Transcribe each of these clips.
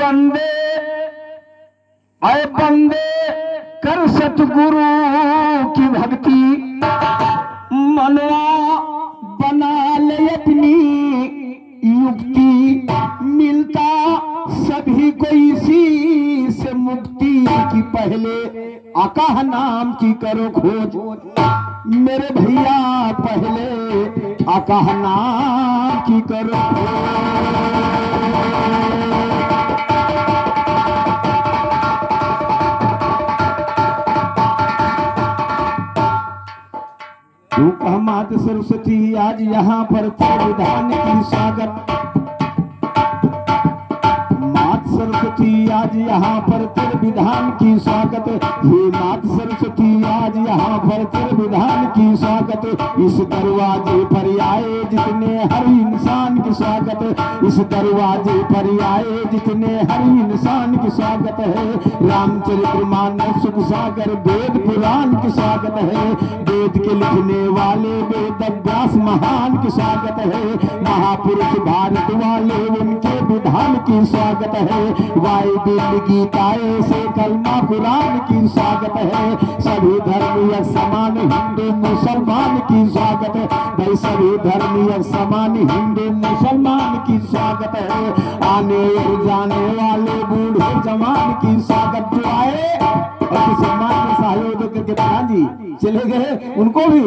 बंदे अय बंदे कर सतगुरु की भक्ति, मनवा बना ले अपनी युक्ति, मिलता सभी को इसी से मुक्ति की। पहले आका नाम की करो खोज मेरे भैया, पहले आका नाम की करो तू कह मात सरस्वती आज यहाँ पर तेरे विधान की स्वागत। मात सरस्वती आज यहाँ पर तेरे विधान की स्वागत। हे मात सरस्वती आज यहाँ पर तेरे विधान की स्वागत। इस दरवाजे पर आए जितने हर इंसान की स्वागत, इस दरवाजे पर आए जितने हर इंसान की स्वागत है। रामचरित्र मानस सुख सागर वेद पुराण की स्वागत है। वेद के लिखने वाले वेद व्यास महान की स्वागत है। महापुरुष भारत वाले उनके विधान की स्वागत है। वायुदेव गीताए से कलमा कुरान की स्वागत है। सभी धर्मीय समान हिंदू मुसलमान की स्वागत है। भाई सभी धर्मीय समान हिंदू मुसलमान की स्वागत है। आने और जाने वाले बूढ़े जवान की स्वागत। जो आए और सम्मान में सहयोग करके प्रधान जी चले गए उनको भी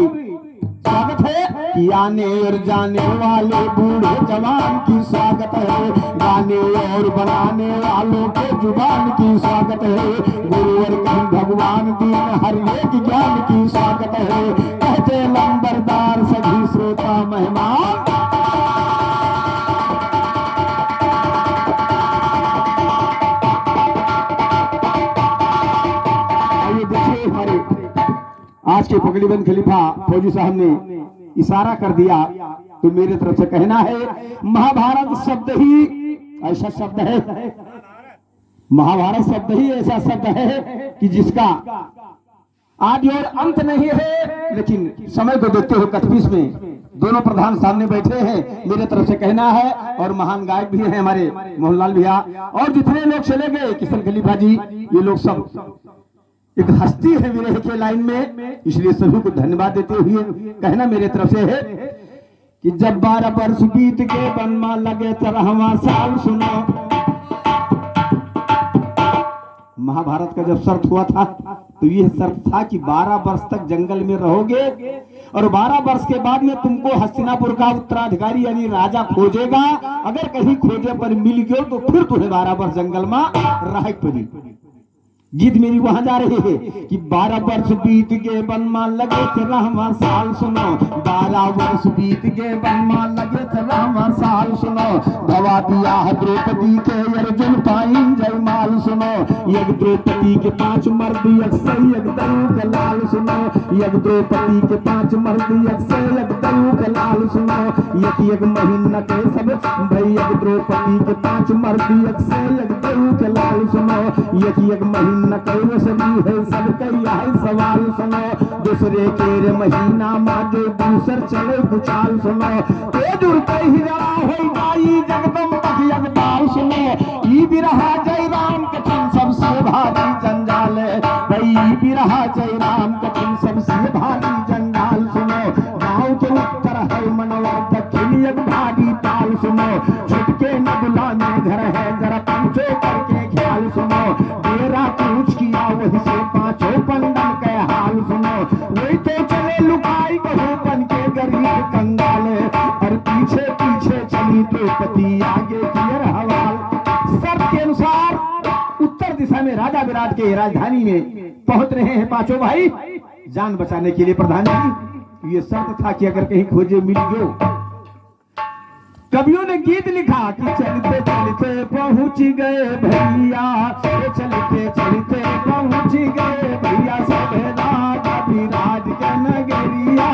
स्वागत है। कि आने और जाने वाले बूढ़े जवान की स्वागत है। गाने और बनाने वालों के जुबान की स्वागत है। गुरु और कहीं भगवान दीन हर एक ज्ञान की स्वागत है। कहते लंबरदार सभी श्रोता मेहमान, आइए देखिए हमारे आज के पगड़ीबंद खलीफा फौजी साहब ने इशारा कर दिया तो मेरे तरफ से कहना है महाभारत शब्द ही ऐसा शब्द है, महाभारत शब्द ही ऐसा शब्द है कि जिसका आदि और अंत नहीं है। लेकिन समय को देखते हुए 31 में दोनों प्रधान सामने बैठे हैं, मेरे तरफ से कहना है और महान गायक भी हैं हमारे मोहनलाल भैया और जितने लोग चले गए किशन खलीफा जी, ये लोग सब एक हस्ती है विरह के लाइन में, इसलिए सभी को धन्यवाद देते हुए कहना मेरे तरफ से है कि जब 12 वर्ष बीत के बनमा लगे 13वां साल सुनो। महाभारत का जब शर्त हुआ था तो यह शर्त था कि 12 वर्ष तक जंगल में रहोगे और 12 वर्ष के बाद में तुमको हस्तिनापुर का उत्तराधिकारी यानी राजा खोजेगा। अगर कहीं खोजे पर मिल गयो तो फिर तुम्हें 12 वर्ष जंगल में रह पड़ी। गीत मेरी वहां जा रही है कि 12 वर्ष बीत गए बनमा लगे 13वां साल सुनो। 12 वर्ष बीत गए बनमा लगे 13वां साल सुनो। भवा दिया द्रौपदी के अर्जुन पाइन जयमाल सुनो। यज्ञ द्रौपदी के 5 मर्द अक्षय यज्ञ दरु का लाल सुनो। यज्ञ द्रौपदी के 5 मर्द अक्षय यज्ञ दरु का लाल सुनो। एक महीना के सब भाई यज्ञ द्रौपदी के 5 मर्द अक्षय यज्ञ दरु का लाल सुनो। एक महीना न कई सभी है सब कई है सवाल सुनो। दूसरे के महीना में जो दूसर चले कुचाल सुनो। तेज उड़ते ही जरा हो गाई जगदम्बा जगदाल सुनो। ई बिरहा जय राम कठिन सबसे भारी जंजाल है। भाई बिरहा जय राम कठिन सबसे भारी जंजाल सुनो। गाँव के उत्तर है मनवा दक्षिण एक भारी ताल सुनो। छुटके न बुलाने घर है जरा पंचो करके ख्याल सुनो। तेरा पूछ किया वही से 5 पंडन के हाल सुनो। वही तो चले लुकाई बहु बन के गरीब कंगाल और पीछे पीछे चली द्रौपदी आगे कियर हवाल। शर्त के अनुसार उत्तर दिशा में राजा विराट के राजधानी में पहुंच रहे हैं 5 भाई जान बचाने के लिए। प्रधान जी ये शर्त था कि अगर कहीं खोजे मिल गयो। कवियों ने गीत लिखा कि चलते चलते पहुंच गए भैया, चलते चलते पहुंच गए भैया। सब राजा विराज के नगरिया,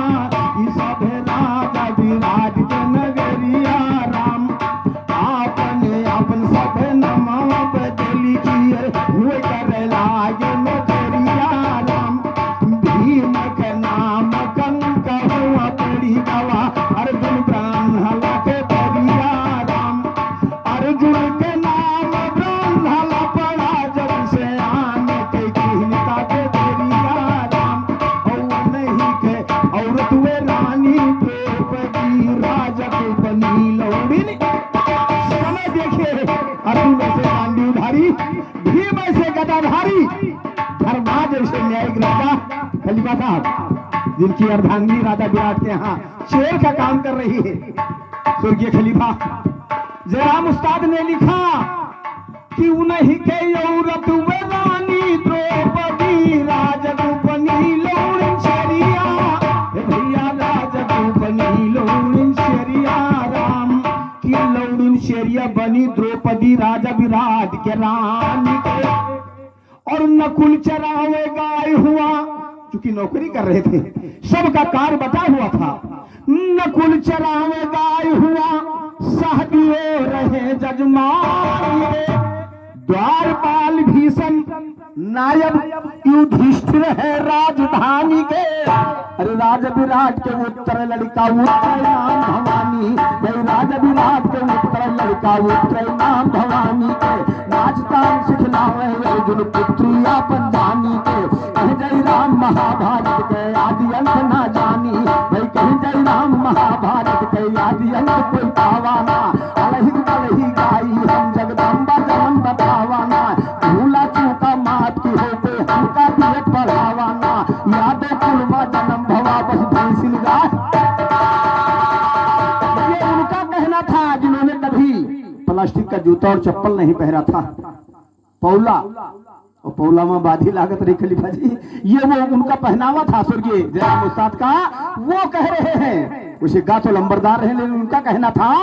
सब राजा विराज के नगरिया। राम आपने अपन सब नमवा बदली किए हुए करे लागे नगरिया। राम भीम के नाम कंका हुआ पड़ी गवा अर्जुन ब्राह्मण के अर्जुन के नाम ब्राह्मण देखिए, अर्जुन ऐसे गांडीवधारी, भीम ऐसे गदाधारी, धर्मराज ऐसे न्यायिक राजा खलीफा साहब, जिनकी अर्धांगिनी राजा विराट के यहाँ शेर का काम कर रही है। स्वर्गीय खलीफा जयराम उस्ताद ने लिखा कि उन्हीं के औरत वे रानी द्रौपदी राजरूपनी लौड़न शरिया, भैया राजरूपनी लौड़न शरिया राम की लौड़न शरिया बनी द्रौपदी राजा विराट के रानी के। और नकुल चरावे गाय हुआ, क्योंकि नौकरी कर रहे थे, सबका कार बटा हुआ था। नकुल चरावे गाय हुआ, सहदियो रहे जजमान, द्वारपाल भीषण नायब युधिष्ठिर है राजधानी के। अरे राजा विराट के उत्तर लड़का उत्तर नाम भवानी, भाई राजा विराट के उत्तर लड़का उत्तर नाम भवानी के। नाचता सिखलावे अर्जुन पुत्री अपन जानी के, कह जय राम महाभारत के आदि अंत ना जानी, भाई कह जय राम महाभारत के आदि अंत कोई पावाना। अलही बलही गाई हम जगदम्बा जवन बतावाना, भूला चूका मात की हो पे हमका भी पढ़ावाना। यादव कुलवा जन्म भवा बस भैंसिल गाय, ये उनका कहना था जिन्होंने कभी प्लास्टिक का जूता और चप्पल नहीं पहना था। पौला और पौला में बाधी लागत रही खलीफा जी, ये वो उनका पहनावा था स्वर्गीय जयराम उस्ताद का। वो कह रहे हैं, उसे गा तो लंबरदार रहे, लेकिन उनका कहना था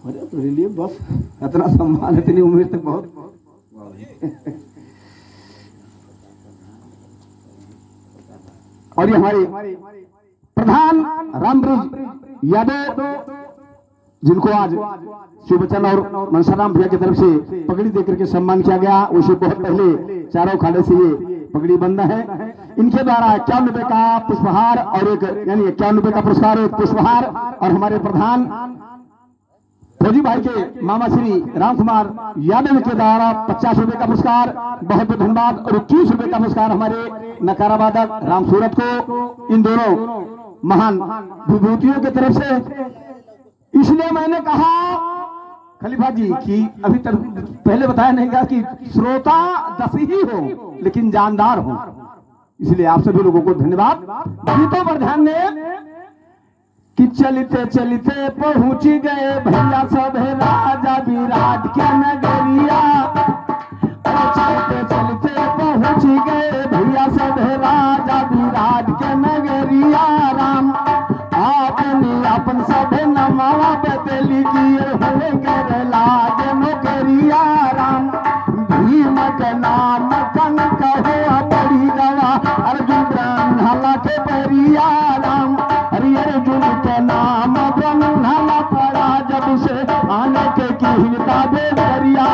अरे तेरे लिए बस इतना सम्मान, इतनी उम्र तक बहुत। और ये हमारे प्रधान रामब्रिज यादव, जिनको आज शिवबच्चन और मनसाराम भैया की तरफ से पगड़ी देकर के सम्मान किया गया, उसे बहुत पहले चारों खाने से ये पगड़ी बंद है। इनके द्वारा 51 रुपए का पुष्पहार और एक यानी 51 रुपए का पुरस्कार, एक पुष्पहार, और हमारे प्रधान फौजी भाई के मामा श्री राम कुमार यादव के द्वारा 50 रुपए का पुरस्कार, बहुत बहुत धन्यवाद। और 21 रुपए का पुरस्कार हमारे नकारा वादक राम सूरत को, इन दोनों महान विभूतियों की तरफ से। इसलिए मैंने कहा खलीफा जी कि अभी तक पहले बताया नहीं गया कि श्रोता 10 ही हो लेकिन जानदार हो, इसलिए आप सभी लोगों को धन्यवाद। गीतों पर ध्यान दें कि चलते चलते पहुंच गए भैया सब राजा विराट के नगरिया, चलते चलते पहुंच गए भैया सब राजा विराट के नगरिया राम। आपने अपन सब नमावा बदल लीजिए हुए कर लाज नौकरिया राम। भीम के नाम कन कहो बड़ी गवा अर्जुन ब्रह्मला के परिया राम। हरि अर्जुन के नाम ब्रह्मला पड़ा जब से आने के कीर्ता बेरिया।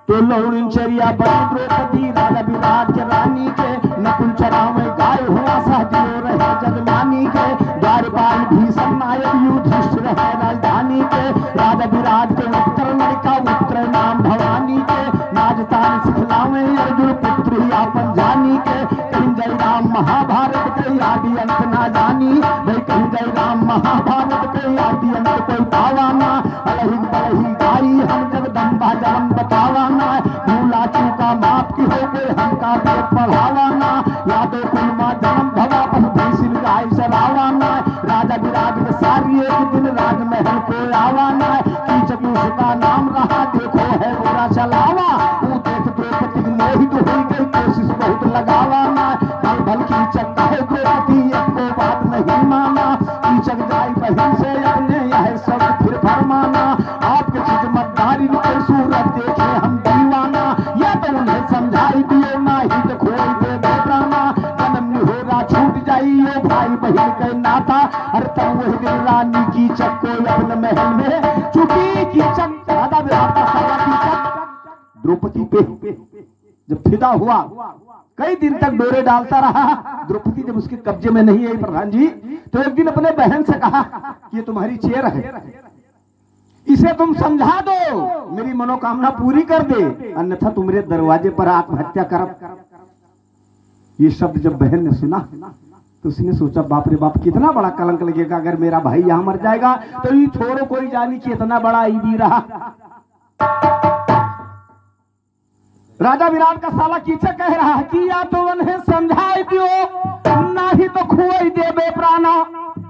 तो लौड़न चरिया बनी द्रौपदी राजा विराट के रानी के, नकुल चरावे गाय हुआ सहदियो रहे जगमानी के। द्वारपाल भीषण नायक युधिष्ठिर है राजधानी के। राजा विराट के उत्तर लड़का उत्तर नाम भवानी के। नाचतान सिखलावे अर्जुन पुत्री आपन जानी के। कहीं जय राम महाभारत के आदि अंत ना जानी, भाई कहीं जय राम महाभारत के आदि अंत कोई पावाना। अलही बलही गाई हम जगदम्बा जवन बतावाना, भूला चूका माफ की हो गए हमका पेट पढ़ावाना। यादव कुलमा जन्म भवा बस भैंसिल गाय चरावाना। राजा विराट के सारी एक दिन राजमहल को आवाना। कीचक उसका नाम रहा देखो है बुरा चलावा, वो देख द्रौपदी मोहित हो गई कोशिश बहुत लगावाना। भल भल कीचक कहे द्रौपदी एक को बात नहीं माना। कीचक जाई बहन से अपने यह सब फिर फरमाना। आपके खिदमतदारी कोई सूरत देखे हम दीवाना, या तो उन्हें समझाई दियो ना ही तो खोई दे बेटाना। जन्म निहोरा छूट जाइयो भाई बहन के नाता, अरे तब वही दिन रानी कीचक को अपने महल में चुकी। कीचक राजा विराट का सारा कीचक द्रौपदी पे जब फिदा हुआ, कई दिन तक डोरे डालता रहा। द्रौपदी जब उसके कब्जे में नहीं आई प्रधान जी, तो एक दिन अपने बहन से कहा कि ये तुम्हारी चेयर है, इसे तुम समझा दो, मेरी मनोकामना पूरी कर दे, अन्यथा तुम मेरे दरवाजे पर आत्महत्या कर। ये शब्द जब बहन ने सुना तो उसने सोचा बाप रे बाप, कितना बड़ा कलंक लगेगा अगर मेरा भाई यहाँ मर जाएगा। तो ये छोड़ो, कोई जानी कि इतना बड़ा ही भी रहा। राजा विराट का साला कीचक कह रहा है कि या तो उन्हें समझाई दियो, ना ही तो खुआई देबे प्राणा।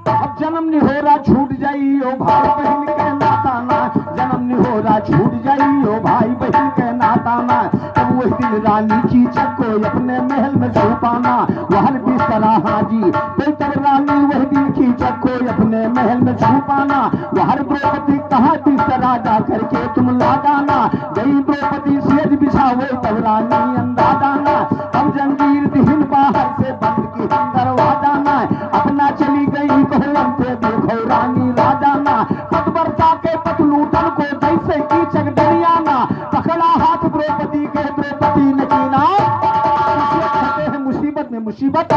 अब जन्म निहोरा छूट जाई ओ भाई बहन के नाता ना, जन्म निहोरा छूट जाई ओ भाई बहन के नाता ना। तब वही दिन रानी कीचक को अपने महल में छुपाना, वहां बिस्तरा हाजी। फिर तब रानी वही दिन कीचक को अपने महल में छुपाना, वहां द्रौपदी कहा बिस्तरा जा करके तुम लगाना। गई द्रौपदी सेज बिछावे तब रानी अंदाजा ना। अब जंजीर दिहिन बाहर से बंद की दरवाजा ना, अपना चली गई कोहलम पे देखो रानी राजा ना। पत बरसा के पतलूटन को जैसे कीचक डरिया ना, पकड़ा हाथ द्रौपदी के द्रौपदी ने कीना। है मुसीबत में मुसीबत,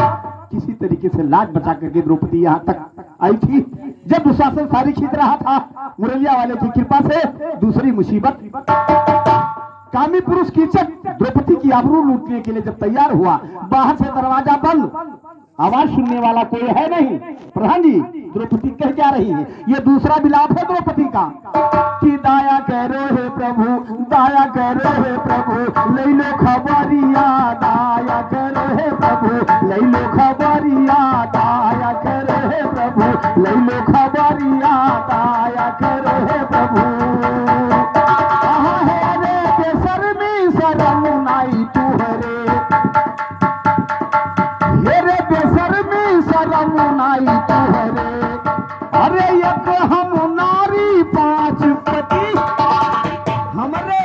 किसी तरीके से लाज बचा करके द्रौपदी यहाँ तक आई थी। जब दुशासन सारी खींच रहा था, मुरलिया वाले की कृपा से दूसरी मुसीबत। कामी पुरुष कीचक द्रौपदी की आबरू लूटने के लिए जब तैयार हुआ, बाहर से दरवाजा बंद, आवाज सुनने वाला कोई है नहीं। प्रधान जी, द्रौपदी कह क्या रही है? ये दूसरा विलाप है द्रौपदी का कि दाया करो हे प्रभु, दाया करो हे प्रभु, ले लो खबरिया, दाया करो हे प्रभु, ले लो खबरिया, दाया करो हे प्रभु, ले लो खबरिया, दाया करो हे प्रभु। कहाँ है रे बेशर्मी शरम नाई तुहरे, हेरे बेशर्मी शरम नाई तुहरे। अरे एक हम नारी पांच पति, हमरे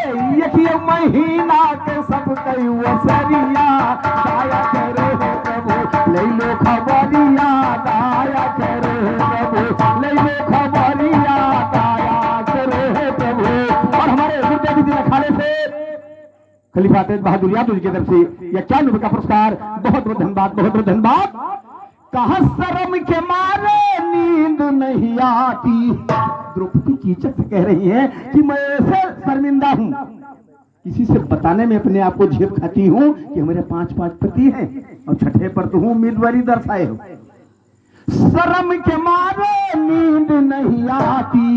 एक महीना के सब कई वसरिया, दाया करे हे प्रभु, ले लो खबरिया, दाया करे हे प्रभु, ले लो खबरिया, दाया करे हे प्रभु। और हमारे गुरुदेव जी अखाड़े से खलीफा तेज बहादुर यादव जी की तरफ से यह 91 रुपये का पुरस्कार, बहुत बहुत धन्यवाद, बहुत बहुत धन्यवाद। कहा शर्म के मारे नींद नहीं आती, द्रौपदी कीचक से कह रही है कि मैं ऐसे शर्मिंदा हूँ, किसी से बताने में अपने आप को झेप खाती हूँ कि मेरे 5 पति हैं और छठे पर तो हूँ उम्मीदवारी दर्शाए हो। शर्म के मारे नींद नहीं आती,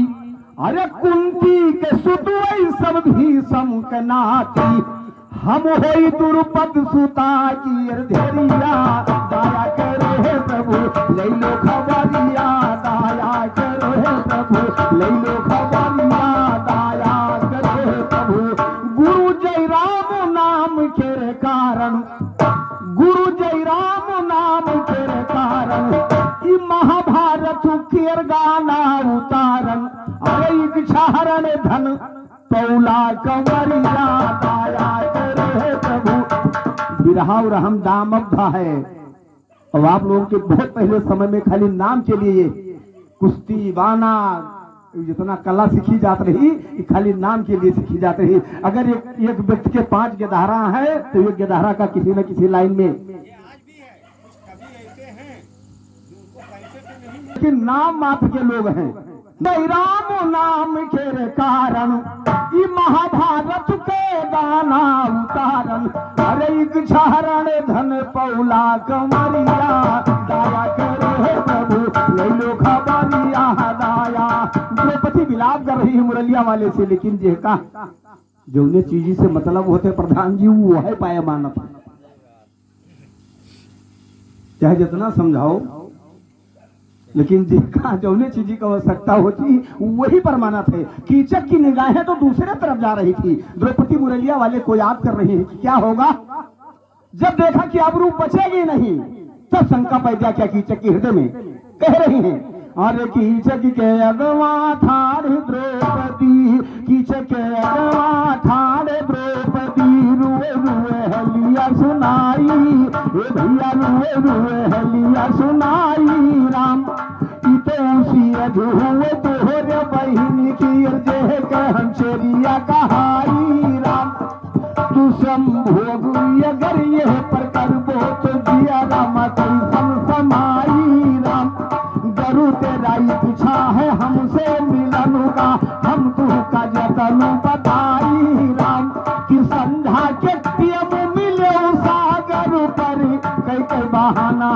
अरे कुंती के सुतवई सब भी समकनाती। हम होई दुर्पद सुता की अर्धेरिया, दाया करो हे प्रभु, ले लो खबरिया, दाया करो हे प्रभु, ले लो खबरिया, दाया करो हे प्रभु। गुरु जय राम नाम के कारण, गुरु जय राम नाम के कारण, ई महाभारत केर गाना उतारन। अरे इच्छाहरण धन पौला कंवरिया, दाया करे हे प्रभु। बिरहा और हम दामब्धा है। अब आप लोगों के बहुत पहले समय में खाली नाम के लिए कुश्ती बाना जितना कला सीखी जाती रही, खाली नाम के लिए सीखी जाती रही। अगर एक व्यक्ति के 5 गिरधारा है तो एक गिरधारा का किसी न किसी लाइन में, लेकिन नाम मात्र के लोग हैं। राम नाम के कारण ई महाभारत के गाना उतारन। अरे इच्छाहरण धन पौला कंवरिया, दाया करे हे प्रभु, ले लो खबरिया, दाया। द्रौपदी विलाप कर रही है मुरलिया वाले से, लेकिन जेका जो उन्हें चीजी से मतलब होते प्रधान जी वो है पाया मानत, चाहे जितना समझाओ, लेकिन जिनका जौने चीज की आवश्यकता होती वही पर माना थे। कीचक की निगाहें तो दूसरे तरफ जा रही थी। द्रौपदी मुरलिया वाले को याद कर रही है कि क्या होगा। जब देखा कि आबरू बचेगी नहीं, तब शंका पैदा क्या कीचक के हृदय में, कह रही हैं अरे कीचक के अगवा ठाड़ द्रौपदी, कीचक के अगवा ठाड़ द्रौपदी, रुए रुए हलिया सुनाई, हे भैया रुए रुए हलिया सुनाई। राम इसी अधूरे तोहरे बहिनी की जे कहन चोरिया कहाई। राम तू संभोग अगर ये पर करबो तो जिया रामा कैसन समाई। राम गरु तेरा इच्छा है हमसे मिलन का, हम तू का जतन बताई। राम कि संध्या के पियम मिले सागर पर कोई बहाना।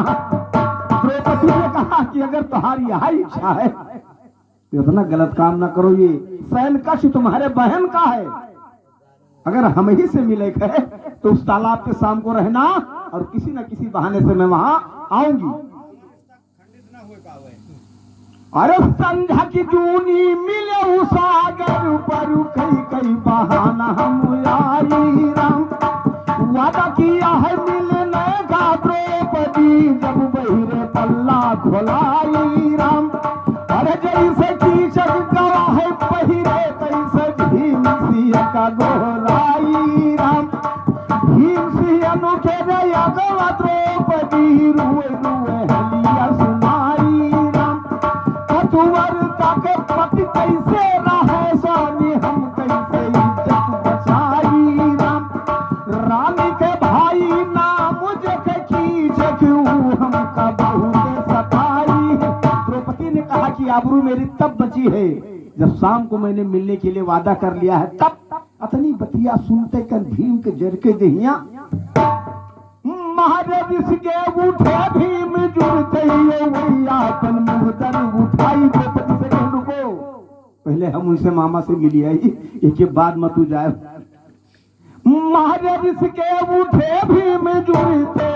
द्रौपदी ने कहा कि अगर तुम्हारी यही इच्छा है तो इतना गलत काम ना करो, ये सैनकश तुम्हारे बहन का है, अगर हम ही से मिले है तो उस तालाब पे शाम को रहना और किसी न किसी बहाने से मैं वहां आऊंगी। अरे संध्या की जूनी मिले सागर पर कई कई बहाना हम आई राम, वादा किया है मिलने का द्रौपदी जब बहिरे पल्ला खोलाई राम। अरे जैसे कीचक गवा है पहिरे तैसे भीम सिंह का गोहराई राम। भीम सिंह अनोखे गया गवा द्रौपदी रुए रुए हलिया सुनाई राम। पतुवर तक पति कैसे रहे स्वामी हम कैसे इज्जत बचाई राम। रानी के भाई ना मुझे कीचक क्यों हमका बहुत सताई। द्रौपदी ने कहा कि आबरू मेरी तब बची है जब शाम को मैंने मिलने के लिए वादा कर लिया है, तब अतनी बतिया सुनते कर भीम के जर के दहिया महाराज के उठे भीम जुड़ते अपन मुहदर उठाई। द्रौपदी से कह रुको, पहले हम उनसे मामा से मिली आई, एक बाद मत तू जाए। महाराज के उठे भीम जुड़ते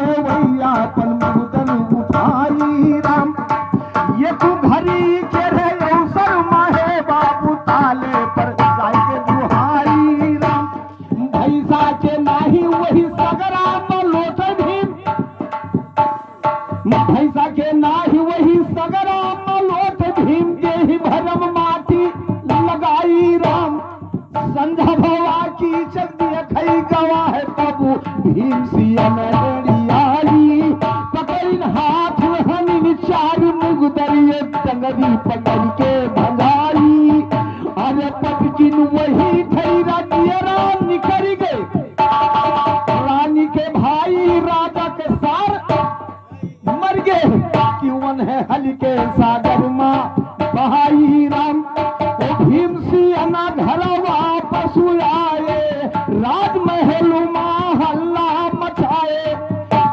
अपन मुहदर उठाई राम। ये तू घड़ी के रे अवसर माहे बाबू ताले पर जाके दुहाई राम। भैसा के नाही वही सगरा मलोट भीम, भैसा के नाही वही सगरा मलोट भीम के ही भरम माटी लगाई राम। संध्या भवा की चक दिया खई गवा है बाबू भीम सिया में आई। पकड़ हाथ हनी चार मुगदरिए टंगरी पकड़ के भगाई। अरे पटकिन वही ठैरा दियरा निकल गए। रानी के भाई राजा के सार मर गए, क्यों है हल के सागर माँ बहाई राम। भीम सिंह ना घर वापस आए, राजमहल माँ हल्ला मचाए।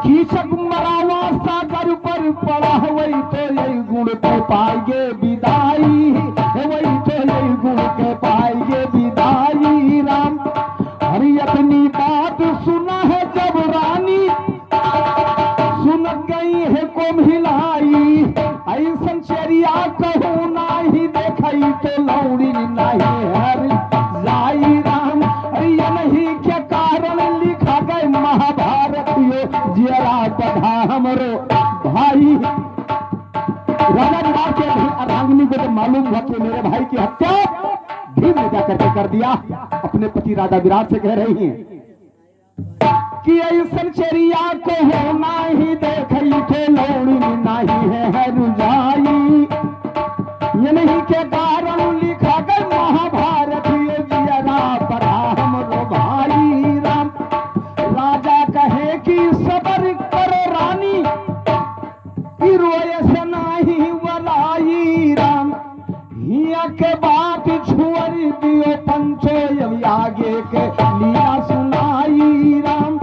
कीचक मरावा सागर पर पड़ा वही तो यही गुण पे पाएंगे विदाई, वही तो यही गुण के पाएंगे विदाई राम। हरी अपनी बात सुना है जब रानी सुन गई है को मिलाई। ऐसन चेरिया कहूँ नाही देखई तो लौड़ी नहीं हर जाई राम। ये नहीं के कारण लिखा गए महाभारत यो जरा बढ़ा हमरो भाई। राजा विराट के अर्धांगिनी को तो मालूम हुआ कि मेरे भाई की हत्या भीम ने जाकर के कर दिया। अपने पति राजा विराट से कह रही हैं कि ऐसन चेरिया को होना ही देखई थे लौड़ी नहीं है रुझाई। ये नहीं के कारण लिखा गया महाभारत ये जरा पढ़ा हमरो भाई राम। राजा कहे कि सबर करो रानी रोए से नहीं वलाई राम। हिया के बात छुअरी दियो पंचो आगे के लीला सुनाई राम।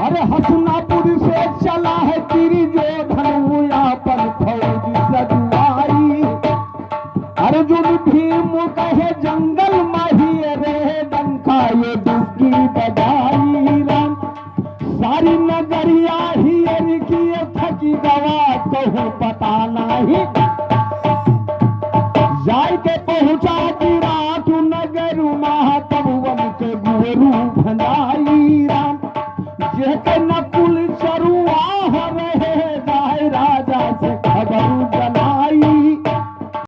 अरे हसनापुर से चला है तेरी जो धनुया पर फौज सजुआई। अर्जुन भीम कहे जंगल माही रे डंका ये डुबकी बजाई राम। सारी नगरिया ही की थकी गवा कहूँ पता नहीं। जाय के पहुंचा विराट नगर महातवन के गुरु भंडाई राम। जे के नकुल